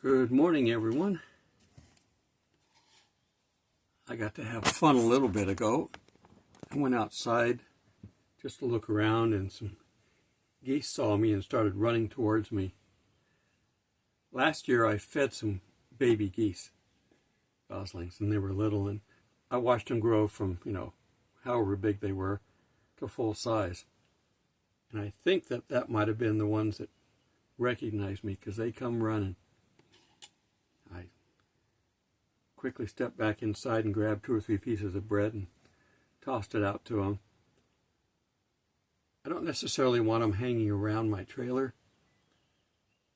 Good morning, everyone. I got to have fun a little bit ago. I went outside just to look around, and some geese saw me and started running towards me. Last year I fed some baby geese, goslings, and they were little, and I watched them grow from, however big they were to full size. And I think that might have been the ones that recognized me, because they come running. I quickly stepped back inside and grabbed 2 or 3 pieces of bread and tossed it out to them. I don't necessarily want them hanging around my trailer,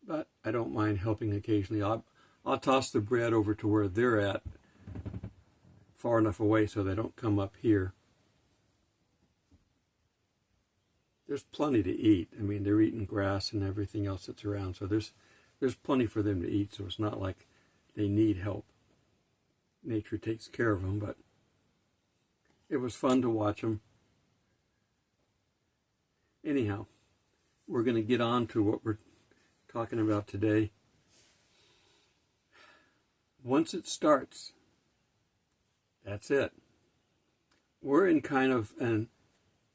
but I don't mind helping occasionally. I'll toss the bread over to where they're at, far enough away so they don't come up here. There's plenty to eat. I mean, they're eating grass and everything else that's around, so there's plenty for them to eat, so it's not like they need help. Nature takes care of them, but it was fun to watch them. Anyhow, we're going to get on to what we're talking about today. Once it starts, that's it. We're in kind of an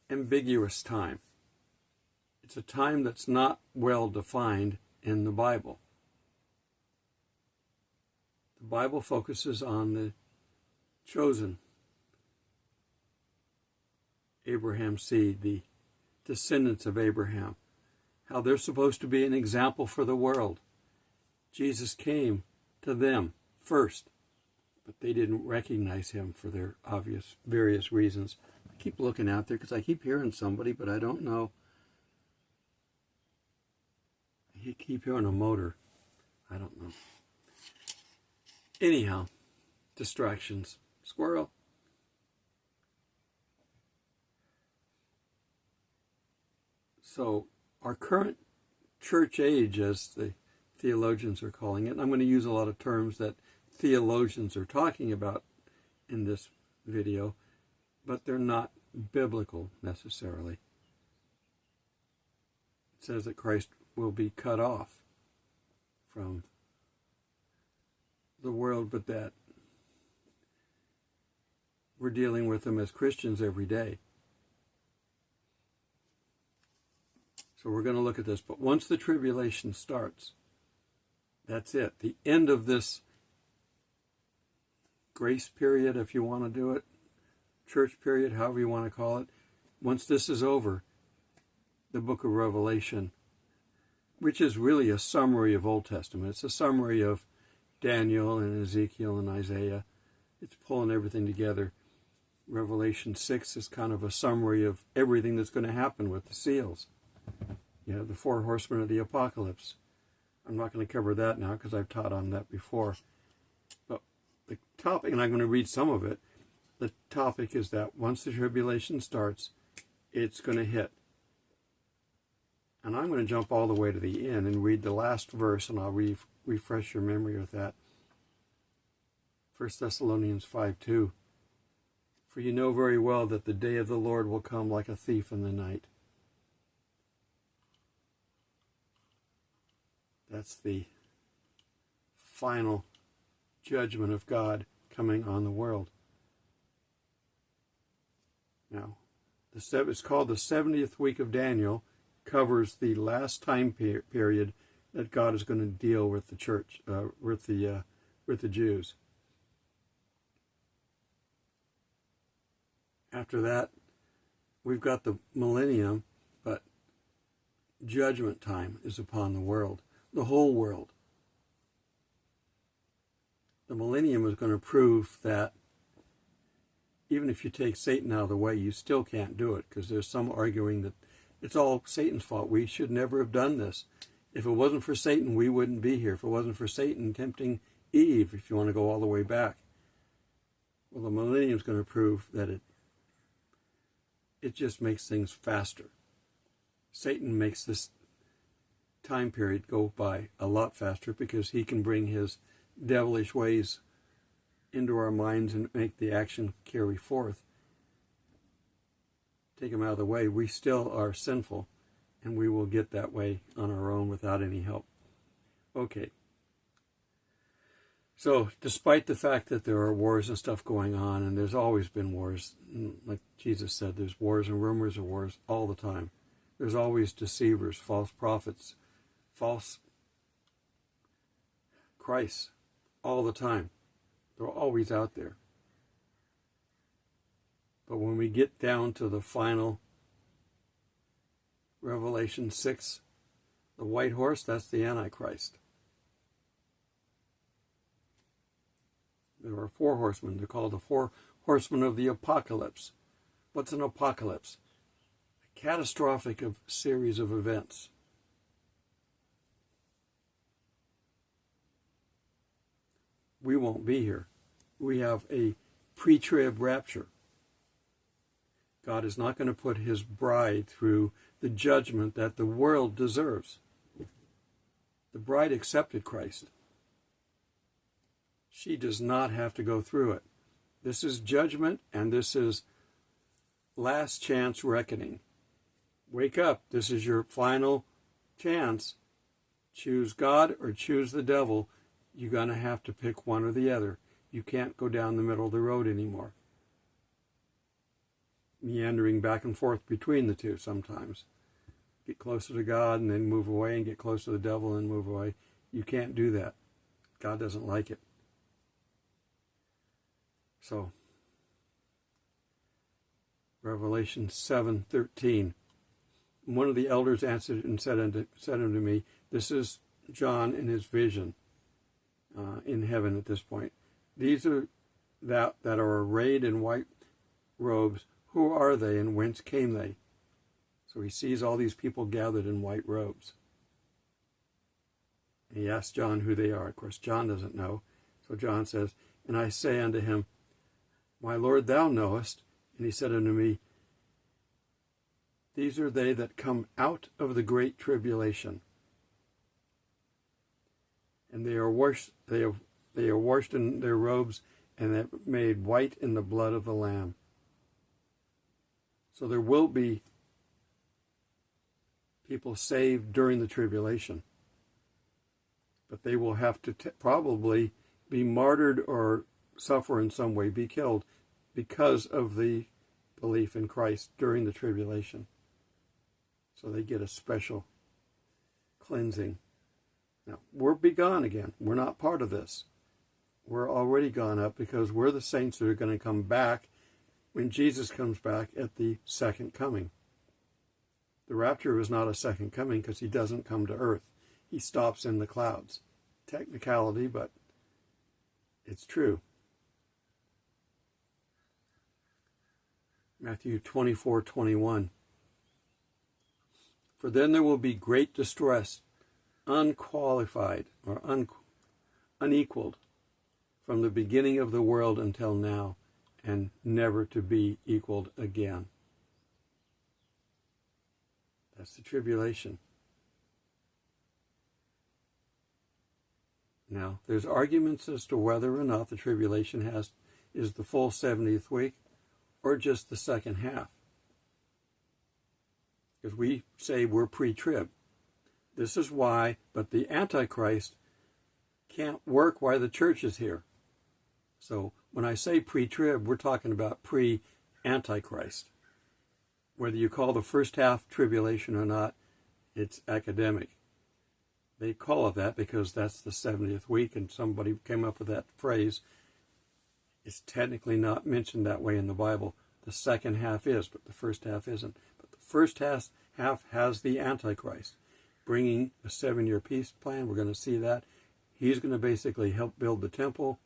ambiguous time. It's a time that's not well defined in the Bible. The Bible focuses on the chosen, Abraham's seed, the descendants of Abraham, how they're supposed to be an example for the world. Jesus came to them first, but they didn't recognize him for their obvious various reasons. I keep looking out there because I keep hearing somebody, but I don't know. I keep hearing a motor. I don't know. Anyhow, distractions. Squirrel. So our current church age, as the theologians are calling it, and I'm going to use a lot of terms that theologians are talking about in this video, but they're not biblical necessarily. It says that Christ will be cut off from the world, but that we're dealing with them as Christians every day. So we're going to look at this. But once the tribulation starts, that's it. The end of this grace period, if you want to do it, church period, however you want to call it. Once this is over, the book of Revelation, which is really a summary of Old Testament. It's a summary of Daniel and Ezekiel and Isaiah. It's pulling everything together. Revelation 6 is kind of a summary of everything that's going to happen with the seals. You know, the 4 horsemen of the apocalypse. I'm not going to cover that now because I've taught on that before. But the topic, and I'm going to read some of it, the topic is that once the tribulation starts, it's going to hit. And I'm going to jump all the way to the end and read the last verse, and I'll refresh your memory with that. 1 Thessalonians 5:2. For you know very well that the day of the Lord will come like a thief in the night. That's the final judgment of God coming on the world. Now, it's called the 70th week of Daniel, covers the last time period that God is going to deal with the church, with the Jews. After that, we've got the millennium, but judgment time is upon the world, the whole world. The millennium is going to prove that even if you take Satan out of the way, you still can't do it, because there's some arguing that it's all Satan's fault. We should never have done this. If it wasn't for Satan, we wouldn't be here. If it wasn't for Satan tempting Eve, if you want to go all the way back. Well, the millennium is going to prove that it just makes things faster. Satan makes this time period go by a lot faster because he can bring his devilish ways into our minds and make the action carry forth. Take him out of the way. We still are sinful, and we will get that way on our own without any help. Okay. So, despite the fact that there are wars and stuff going on, and there's always been wars, like Jesus said, there's wars and rumors of wars all the time. There's always deceivers, false prophets, false Christs, all the time. They're always out there. But when we get down to the final Revelation 6, the white horse, that's the Antichrist. There are 4 horsemen. They're called the 4 horsemen of the apocalypse. What's an apocalypse? A catastrophic series of events. We won't be here. We have a pre-trib rapture. God is not going to put his bride through the judgment that the world deserves. The bride accepted Christ. She does not have to go through it. This is judgment, and this is last chance reckoning. Wake up. This is your final chance. Choose God or choose the devil. You're going to have to pick one or the other. You can't go down the middle of the road anymore. Meandering back and forth between the two sometimes. Get closer to God and then move away, and get closer to the devil and move away. You can't do that. God doesn't like it. So, Revelation 7:13. One of the elders answered and said unto me, this is John in his vision in heaven at this point. These are that are arrayed in white robes. Who are they, and whence came they? So he sees all these people gathered in white robes. And he asks John who they are. Of course, John doesn't know. So John says, and I say unto him, my Lord, thou knowest. And he said unto me, these are they that come out of the great tribulation. And they are washed in their robes, and are made white in the blood of the Lamb. So there will be people saved during the tribulation. But they will have to probably be martyred or suffer in some way, be killed, because of the belief in Christ during the tribulation. So they get a special cleansing. Now, we'll be gone again. We're not part of this. We're already gone up because we're the saints that are going to come back when Jesus comes back at the second coming. The rapture is not a second coming because he doesn't come to earth. He stops in the clouds. Technicality, but it's true. Matthew 24:21. For then there will be great distress, unqualified or unequaled, from the beginning of the world until now, and never to be equaled again. That's the tribulation. Now, there's arguments as to whether or not the tribulation is the full 70th week or just the second half. Because we say we're pre-trib. This is why, but the Antichrist can't work while the church is here. So when I say pre-trib, we're talking about pre-Antichrist. Whether you call the first half tribulation or not, it's academic. They call it that because that's the 70th week, and somebody came up with that phrase. It's technically not mentioned that way in the Bible. The second half is, but the first half isn't. But the first half has the Antichrist, bringing a 7-year peace plan. We're going to see that. He's going to basically help build the temple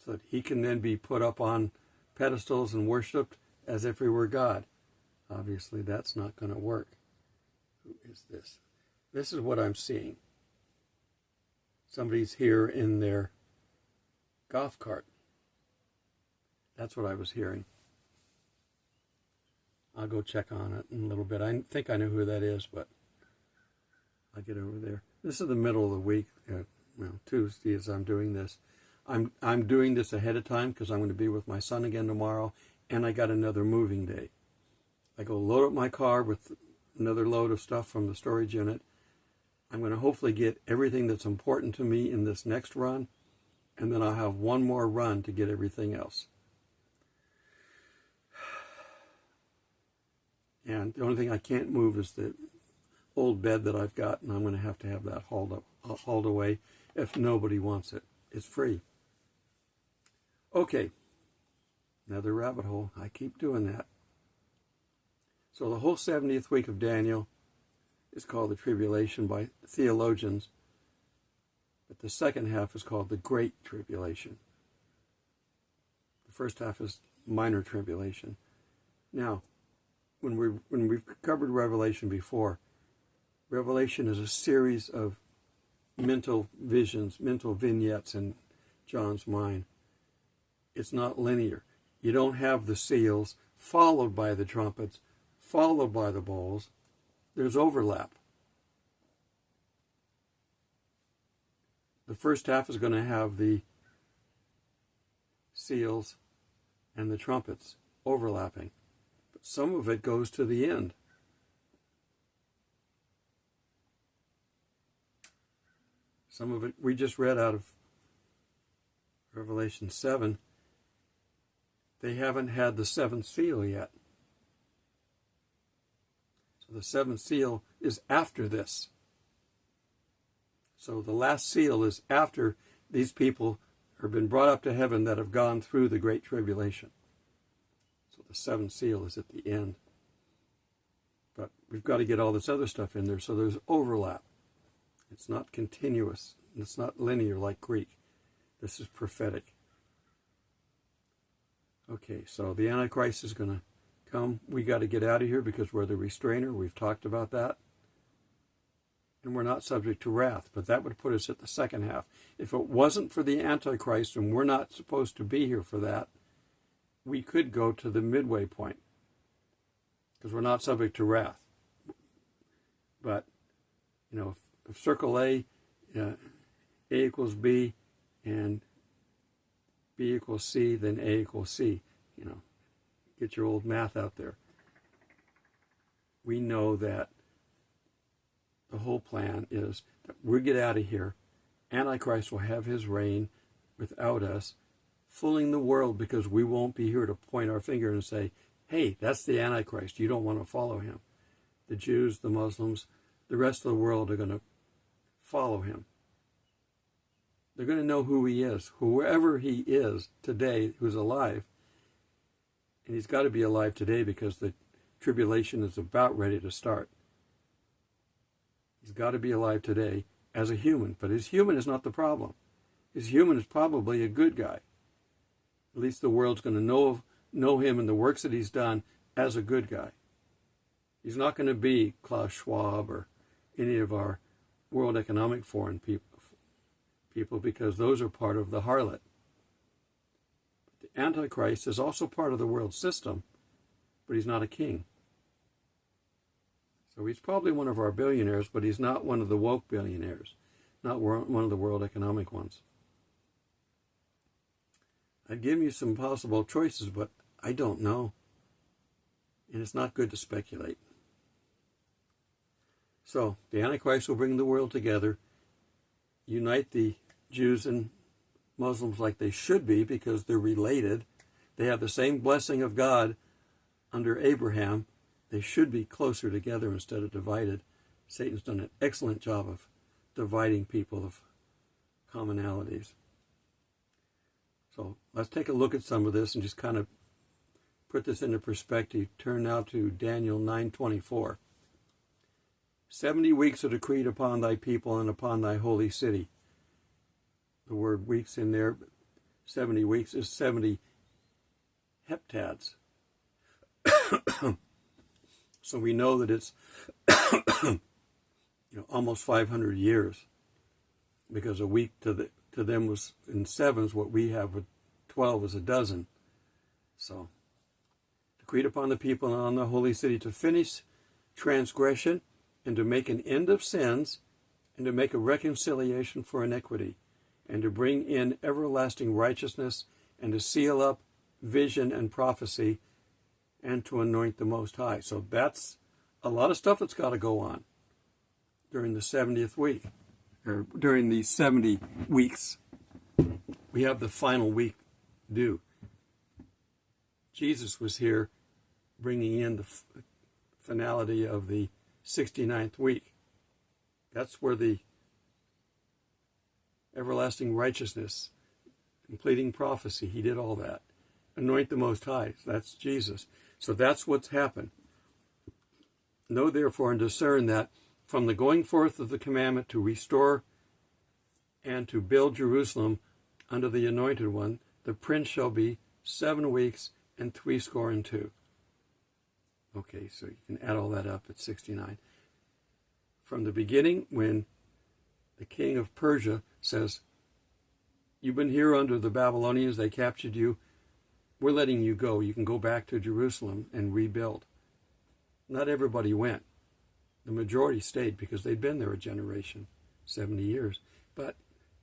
so that he can then be put up on pedestals and worshipped as if he were God. Obviously, that's not going to work. Who is this? This is what I'm seeing. Somebody's here in their golf cart. That's what I was hearing. I'll go check on it in a little bit. I think I know who that is, but I'll get over there. This is the middle of the week, Tuesday, as I'm doing this. I'm doing this ahead of time because I'm going to be with my son again tomorrow, and I got another moving day. I go load up my car with another load of stuff from the storage unit. I'm going to hopefully get everything that's important to me in this next run, and then I'll have one more run to get everything else. And the only thing I can't move is the old bed that I've got, and I'm going to have that hauled away if nobody wants it. It's free. Okay, another rabbit hole. I keep doing that. So the whole 70th week of Daniel is called the Tribulation by theologians, but the second half is called the Great Tribulation. The first half is minor tribulation. Now, when we've covered Revelation before, Revelation is a series of mental visions, mental vignettes in John's mind. It's not linear. You don't have the seals followed by the trumpets, followed by the bowls. There's overlap. The first half is going to have the seals and the trumpets overlapping. But some of it goes to the end. Some of it we just read out of Revelation 7. They haven't had the seventh seal yet. So the seventh seal is after this. So the last seal is after these people have been brought up to heaven that have gone through the Great Tribulation. So the seventh seal is at the end. But we've got to get all this other stuff in there, so there's overlap. It's not continuous. It's not linear like Greek. This is prophetic. Okay, so the Antichrist is going to come. We got to get out of here because we're the restrainer. We've talked about that. And we're not subject to wrath, but that would put us at the second half. If it wasn't for the Antichrist, and we're not supposed to be here for that, we could go to the midway point because we're not subject to wrath. But, you know, if circle A equals B, and B equals C, then A equals C. You know, get your old math out there. We know that the whole plan is that we get out of here. Antichrist will have his reign without us, fooling the world because we won't be here to point our finger and say, hey, that's the Antichrist. You don't want to follow him. The Jews, the Muslims, the rest of the world are going to follow him. They're going to know who he is, whoever he is today who's alive. And he's got to be alive today because the tribulation is about ready to start. He's got to be alive today as a human, but his human is not the problem. His human is probably a good guy. At least the world's going to know him and the works that he's done as a good guy. He's not going to be Klaus Schwab or any of our World Economic Forum people because those are part of the harlot. But the Antichrist is also part of the world system, but he's not a king. So he's probably one of our billionaires, but he's not one of the woke billionaires, not one of the world economic ones. I've given you some possible choices, but I don't know. And it's not good to speculate. So the Antichrist will bring the world together, unite the Jews and Muslims like they should be because they're related. They have the same blessing of God under Abraham. They should be closer together instead of divided. Satan's done an excellent job of dividing people of commonalities. So let's take a look at some of this and just kind of put this into perspective. Turn now to Daniel 9:24. 70 weeks are decreed upon thy people and upon thy holy city. The word weeks in there, 70 weeks is 70 heptads. So we know that it's almost 500 years, because a week to them was in sevens what we have with 12 is a dozen. So decreed upon the people and on the holy city to finish transgression and to make an end of sins and to make a reconciliation for iniquity and to bring in everlasting righteousness and to seal up vision and prophecy and to anoint the Most High. So that's a lot of stuff that's got to go on during the 70th week, or during the 70 weeks. We have the final week due. Jesus was here bringing in the finality of the 69th week. That's where the everlasting righteousness, completing prophecy, he did all that. Anoint the Most High, that's Jesus. So that's what's happened. Know therefore and discern that from the going forth of the commandment to restore and to build Jerusalem under the Anointed One, the prince shall be 7 weeks and 62. Okay, so you can add all that up at 69. From the beginning, when the king of Persia says, you've been here under the Babylonians, they captured you, we're letting you go. You can go back to Jerusalem and rebuild. Not everybody went. The majority stayed because they'd been there a generation, 70 years. But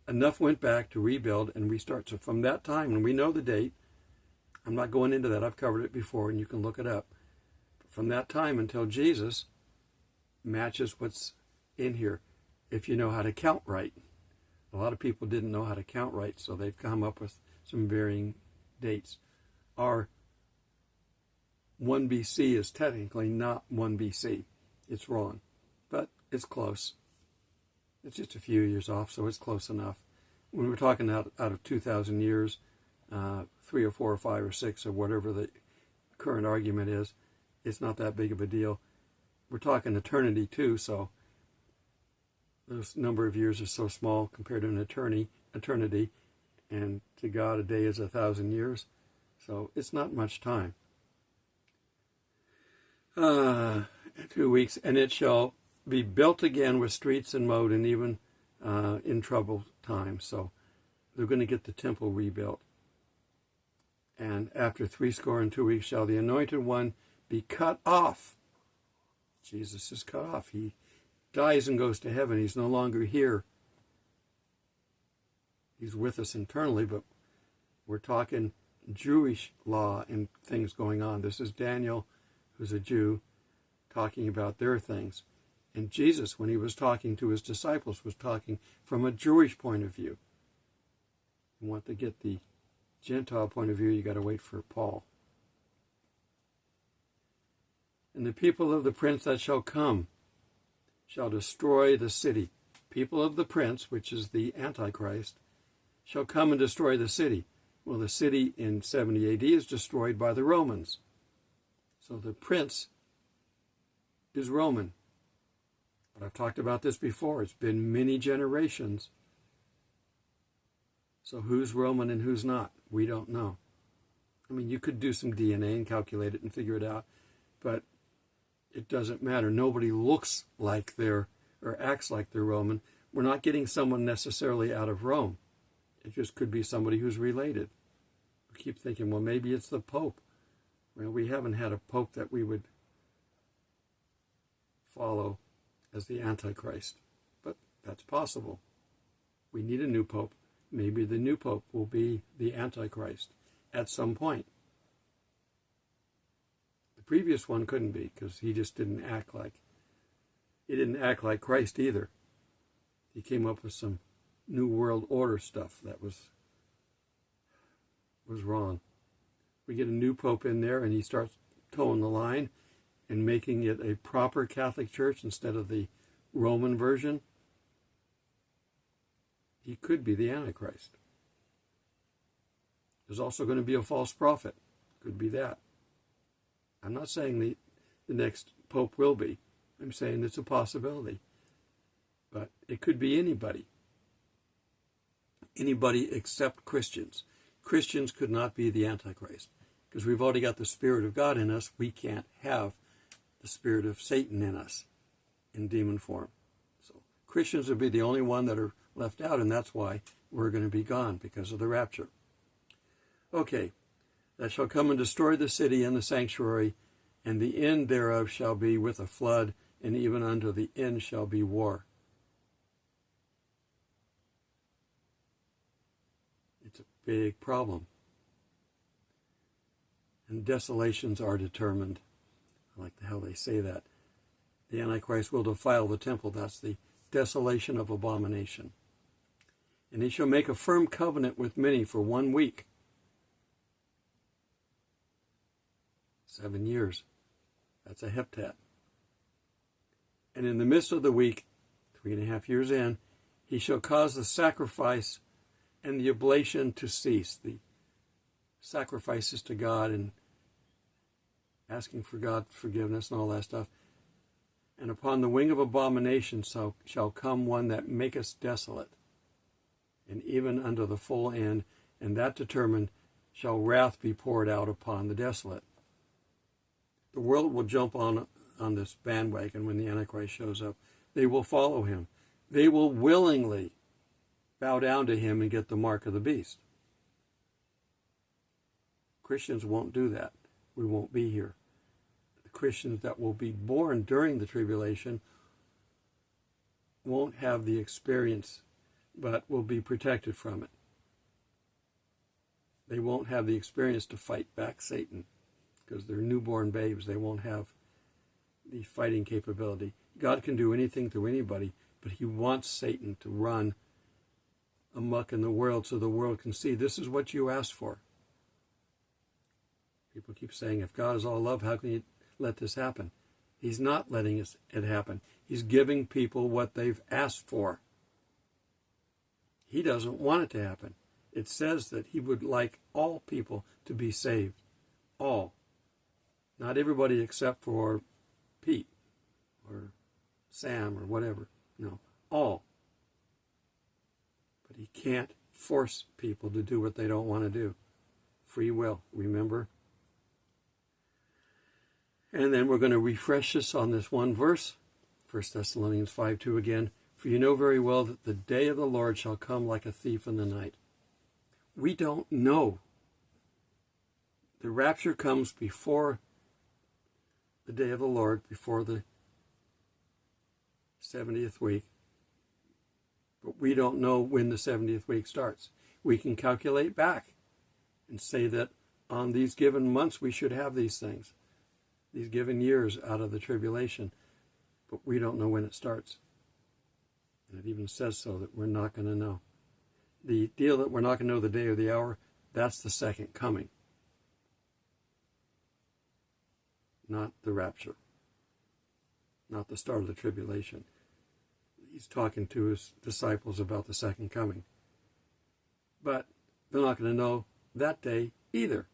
enough went back to rebuild and restart. So from that time, and we know the date, I'm not going into that, I've covered it before and you can look it up. But from that time until Jesus matches what's in here, if you know how to count right. A lot of people didn't know how to count right, so they've come up with some varying dates. Our 1 BC is technically not 1 BC. It's wrong, but it's close. It's just a few years off, so it's close enough. When we're talking out of 2,000 years, 3 or 4 or 5 or 6 or whatever the current argument is, it's not that big of a deal. We're talking eternity too, so this number of years is so small compared to an eternity, and to God a day is 1,000 years, so it's not much time. 2 weeks, and it shall be built again with streets and mode, and even in troubled times. So they're going to get the temple rebuilt. And after 62 weeks shall the Anointed One be cut off. Jesus is cut off. He dies and goes to heaven. He's no longer here. He's with us internally, but we're talking Jewish law and things going on. This is Daniel, who's a Jew, talking about their things. And Jesus, when he was talking to his disciples, was talking from a Jewish point of view. You want to get the Gentile point of view, you got to wait for Paul. And the people of the prince that shall come shall destroy the city. People of the prince, which is the Antichrist, shall come and destroy the city. Well, the city in 70 AD is destroyed by the Romans. So the prince is Roman. But I've talked about this before. It's been many generations. So who's Roman and who's not? We don't know. I mean, you could do some DNA and calculate it and figure it out, but it doesn't matter. Nobody looks like they're, or acts like they're Roman. We're not getting someone necessarily out of Rome. It just could be somebody who's related. We keep thinking, well, maybe it's the Pope. Well, we haven't had a Pope that we would follow as the Antichrist, but that's possible. We need a new Pope. Maybe the new Pope will be the Antichrist at some point. The previous one couldn't be, because he just didn't act like Christ either. He came up with some New World Order stuff that was wrong. We get a new Pope in there and he starts towing the line and making it a proper Catholic Church instead of the Roman version. He could be the Antichrist. There's also going to be a false prophet. Could be that. I'm not saying the next Pope will be. I'm saying it's a possibility. But it could be anybody. Anybody except Christians. Christians could not be the Antichrist, because we've already got the Spirit of God in us. We can't have the spirit of Satan in us in demon form. So Christians would be the only one that are left out, and that's why we're going to be gone, because of the rapture. Okay, that shall come and destroy the city and the sanctuary, and the end thereof shall be with a flood, and even unto the end shall be war. It's a big problem. And desolations are determined. I like how they say that. The Antichrist will defile the temple. That's the desolation of abomination. And he shall make a firm covenant with many for 1 week. 7 years. That's a heptat. And in the midst of the week, 3.5 years in, he shall cause the sacrifice and the oblation to cease. The sacrifices to God and asking for God's forgiveness and all that stuff. And upon the wing of abomination shall come one that maketh desolate, and even unto the full end, and that determined shall wrath be poured out upon the desolate. The world will jump on this bandwagon when the Antichrist shows up. They will follow him. They will willingly bow down to him and get the mark of the beast. Christians won't do that. We won't be here. The Christians that will be born during the tribulation won't have the experience, but will be protected from it. They won't have the experience to fight back Satan because they're newborn babes. They won't have the fighting capability. God can do anything through anybody, but he wants Satan to run amok in the world so the world can see this is what you asked for. People keep saying, if God is all love, how can he let this happen? He's not letting it happen. He's giving people what they've asked for. He doesn't want it to happen. It says that he would like all people to be saved. All. Not everybody except for Pete or Sam or whatever. No, all. But he can't force people to do what they don't want to do. Free will, remember? And then we're going to refresh this on this one verse, 1 Thessalonians 5:2 again. For you know very well that the day of the Lord shall come like a thief in the night. We don't know. The rapture comes before the day of the Lord, before the 70th week. But we don't know when the 70th week starts. We can calculate back and say that on these given months we should have these things, these given years out of the tribulation. But we don't know when it starts. And it even says so that we're not going to know. The deal that we're not going to know the day or the hour, that's the second coming. Not the rapture. Not the start of the tribulation. He's talking to his disciples about the second coming. But they're not going to know that day either.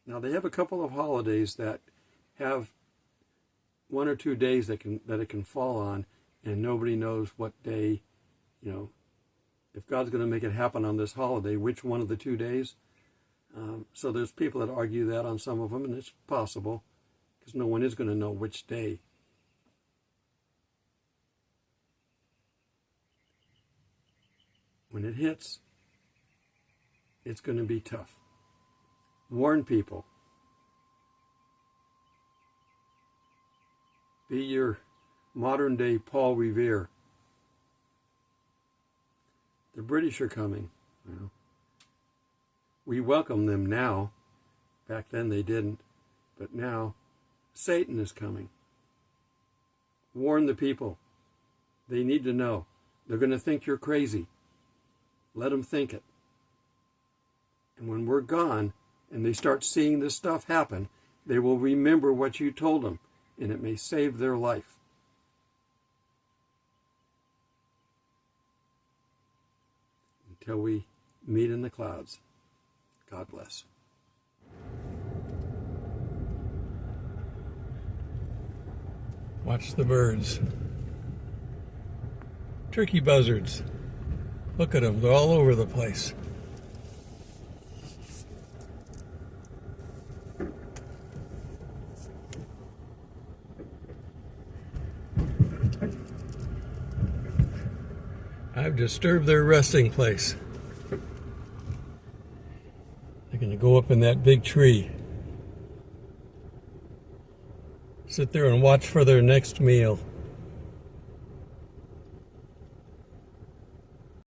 Now they have a couple of holidays that have 1 or 2 days that it can fall on, and nobody knows what day, if God's going to make it happen on this holiday, which one of the 2 days. So there's people that argue that on some of them, and it's possible, because no one is going to know which day. When it hits, it's going to be tough. Warn people. Be your modern day Paul Revere. The British are coming. We welcome them now. Back then they didn't. But now Satan is coming. Warn the people. They need to know. They're going to think you're crazy. Let them think it. And when we're gone and they start seeing this stuff happen, they will remember what you told them, and it may save their life. Until we meet in the clouds. God bless. Watch the birds. Turkey buzzards. Look at them. They're all over the place. I've disturbed their resting place. They're going to go up in that big tree. Sit there and watch for their next meal.